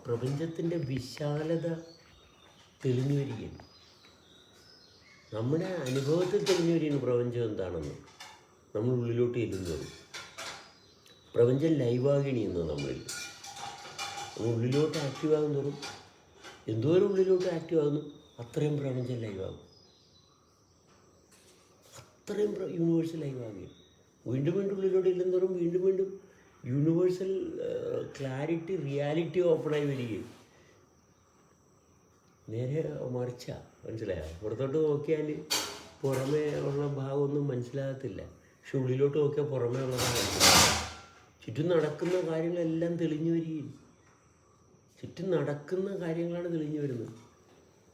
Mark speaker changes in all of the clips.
Speaker 1: പ്രപഞ്ചത്തിൻ്റെ വിശാലത തെളിഞ്ഞു വരികയാണ്. നമ്മുടെ അനുഭവത്തിൽ തെളിഞ്ഞു വരികയാണ് പ്രപഞ്ചം എന്താണെന്ന്. നമ്മൾ ഉള്ളിലോട്ട് ചെല്ലുന്നത് പ്രപഞ്ചം ലൈവാകിണിയെന്ന് നമ്മളിൽ ഉള്ളിലോട്ട് ആക്റ്റീവ് ആകും തോറും എന്തോരം ഉള്ളിലോട്ട് ആക്റ്റീവ് ആകുന്നു അത്രയും പ്രപഞ്ചം ലൈവാകും, അത്രയും യൂണിവേഴ്സൽ ലൈവാകുകയും വീണ്ടും വീണ്ടും ഉള്ളിലോട്ട് ഇല്ലെന്തോറും വീണ്ടും വീണ്ടും യൂണിവേഴ്സൽ ക്ലാരിറ്റി റിയാലിറ്റി ഓപ്പണായി വരികയും. നേരെ മറിച്ച മനസ്സിലായോ? പുറത്തോട്ട് നോക്കിയാൽ പുറമേ ഉള്ള ഭാഗമൊന്നും മനസ്സിലാകത്തില്ല, പക്ഷെ ഉള്ളിലോട്ട് നോക്കിയാൽ പുറമേ ഉള്ളതാണ് മനസ്സിലാകും. ചുറ്റും നടക്കുന്ന കാര്യങ്ങളെല്ലാം തെളിഞ്ഞു വരികയും, ചുറ്റും നടക്കുന്ന കാര്യങ്ങളാണ് തെളിഞ്ഞു വരുന്നത്.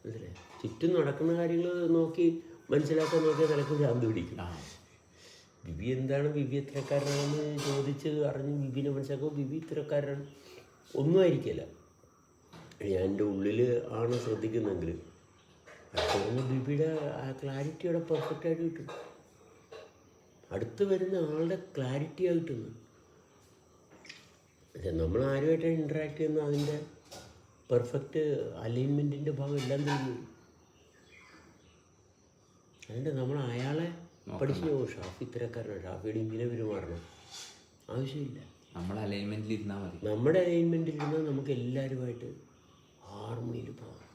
Speaker 1: മനസ്സിലായോ? ചുറ്റും നടക്കുന്ന കാര്യങ്ങൾ നോക്കി മനസ്സിലാക്കാൻ നോക്കിയാൽ നിലക്ക് ഭ്രാന്ത് പിടിക്കും. ബിബി എന്താണ്, ബിബി ഇത്രക്കാരനാണെന്ന് ചോദിച്ച് അറിഞ്ഞ് ബിബിനെ മനസ്സിലാക്കുമ്പോൾ ബിബി ഇത്രക്കാരനാണ് ഒന്നും ആയിരിക്കില്ല. ഞാൻ എൻ്റെ ഉള്ളിൽ ആണ് ശ്രദ്ധിക്കുന്നെങ്കിൽ അപ്പോൾ ബിബിയുടെ ആ ക്ലാരിറ്റിയുടെ പെർഫെക്റ്റായിട്ട് കിട്ടും. അടുത്ത് വരുന്ന ആളുടെ ക്ലാരിറ്റി ആയിട്ടൊന്ന് നമ്മൾ ആരുമായിട്ടാണ് ഇൻട്രാക്ട് ചെയ്യുന്ന അതിൻ്റെ പെർഫെക്റ്റ് അലൈൻമെൻറ്റിൻ്റെ ഭാഗം എല്ലാം തെളിഞ്ഞു. അതുകൊണ്ട് നമ്മൾ അയാളെ പഠിച്ചു പോകും. ഷാഫി ഇത്തരക്കാരനാണ്, ഷാഫിയുടെ ഇങ്ങനെ പെരുമാറണം ആവശ്യമില്ല.
Speaker 2: നമ്മുടെ അലൈൻമെൻറ്റിലിരുന്നാൽ മതി.
Speaker 1: നമ്മുടെ അലൈൻമെൻറ്റിലിരുന്നാൽ നമുക്ക് എല്ലാവരുമായിട്ട് ഹാർമണിയിൽ പോകാം,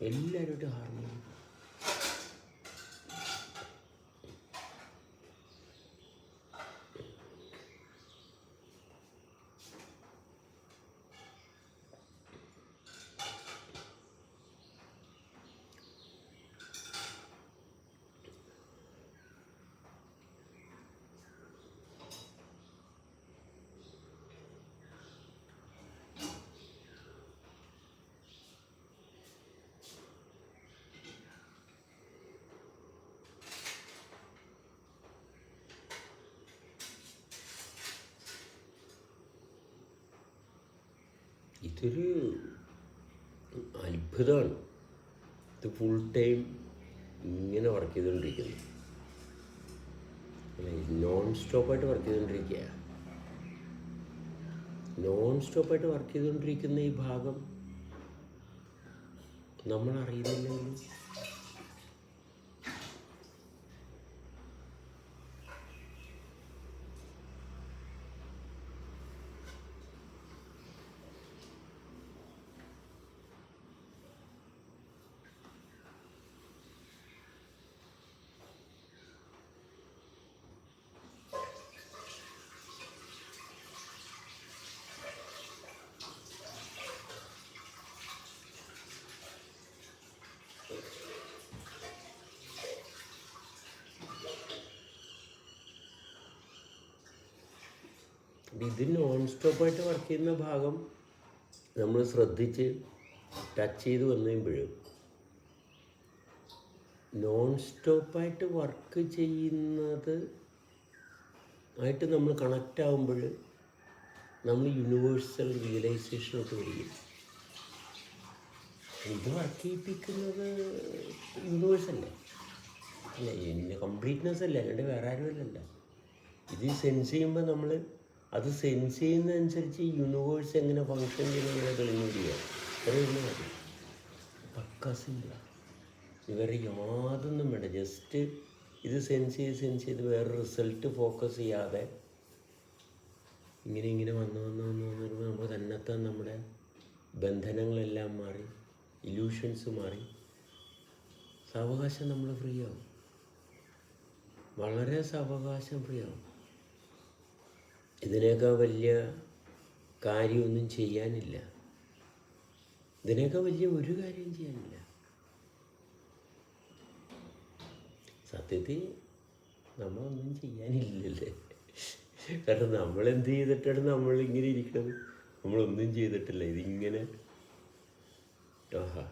Speaker 1: എല്ലാവരുമായിട്ട് ഹാർമണിയിൽ പോകാം. ഇതൊരു അത്ഭുതമാണ്. ഇത് ഫുൾ ടൈം ഇങ്ങനെ വർക്ക് ചെയ്തുകൊണ്ടിരിക്കുന്നു, നോൺ സ്റ്റോപ്പായിട്ട് വർക്ക് ചെയ്തുകൊണ്ടിരിക്കുക. നോൺ സ്റ്റോപ്പായിട്ട് വർക്ക് ചെയ്തുകൊണ്ടിരിക്കുന്ന ഈ ഭാഗം നമ്മൾ അറിയുന്നില്ലെങ്കിൽ ഇത് നോൺ സ്റ്റോപ്പായിട്ട് വർക്ക് ചെയ്യുന്ന ഭാഗം നമ്മൾ ശ്രദ്ധിച്ച് ടച്ച് ചെയ്ത് വന്നു കഴിയുമ്പോഴും നോൺ സ്റ്റോപ്പായിട്ട് വർക്ക് ചെയ്യുന്നത് ആയിട്ട് നമ്മൾ കണക്റ്റ് ആകുമ്പോൾ നമ്മൾ യൂണിവേഴ്സൽ റിയലൈസേഷനൊക്കെ വരികയും. ഇത് വർക്ക് ചെയ്യിപ്പിക്കുന്നത് യൂണിവേഴ്സല്ലേ, അല്ല എൻ്റെ കംപ്ലീറ്റ്നെസ് അല്ലേ, അല്ലാണ്ട് വേറെ ആരുമല്ലല്ല. ഇത് സെൻസ് ചെയ്യുമ്പോൾ നമ്മൾ അത് സെൻസ് ചെയ്യുന്നതനുസരിച്ച് യൂണിവേഴ്സ് എങ്ങനെ ഫങ്ഷൻ ചെയ്യുന്നതിനെ തെളിഞ്ഞു വരിക. അത്രയുള്ള കാര്യം പക്ക സിമ്പിളാണ്. ഇവരെ യാതൊന്നും വേണ്ട, ജസ്റ്റ് ഇത് സെൻസ് ചെയ്ത് വേറെ റിസൾട്ട് ഫോക്കസ് ചെയ്യാതെ ഇങ്ങനെ വന്ന് വരുമ്പോൾ നമുക്ക് തന്നെത്താൻ നമ്മുടെ ബന്ധനങ്ങളെല്ലാം മാറി, ഇല്യൂഷൻസ് മാറി, സാവകാശം നമ്മൾ ഫ്രീ ആവും, വളരെ സാവകാശം ഫ്രീ ആവും. ഇതിനേക്കാൾ വലിയ കാര്യമൊന്നും ചെയ്യാനില്ല, ഇതിനേക്കാൾ വലിയ ഒരു കാര്യം ചെയ്യാനില്ല. സത്യത്തിൽ നമ്മളൊന്നും ചെയ്യാനില്ലല്ലേ, കാരണം നമ്മളെന്ത് ചെയ്തിട്ടാണ് നമ്മളിങ്ങനെ ഇരിക്കുന്നത്? നമ്മളൊന്നും ചെയ്തിട്ടില്ല. ഇതിങ്ങനെ ആഹാ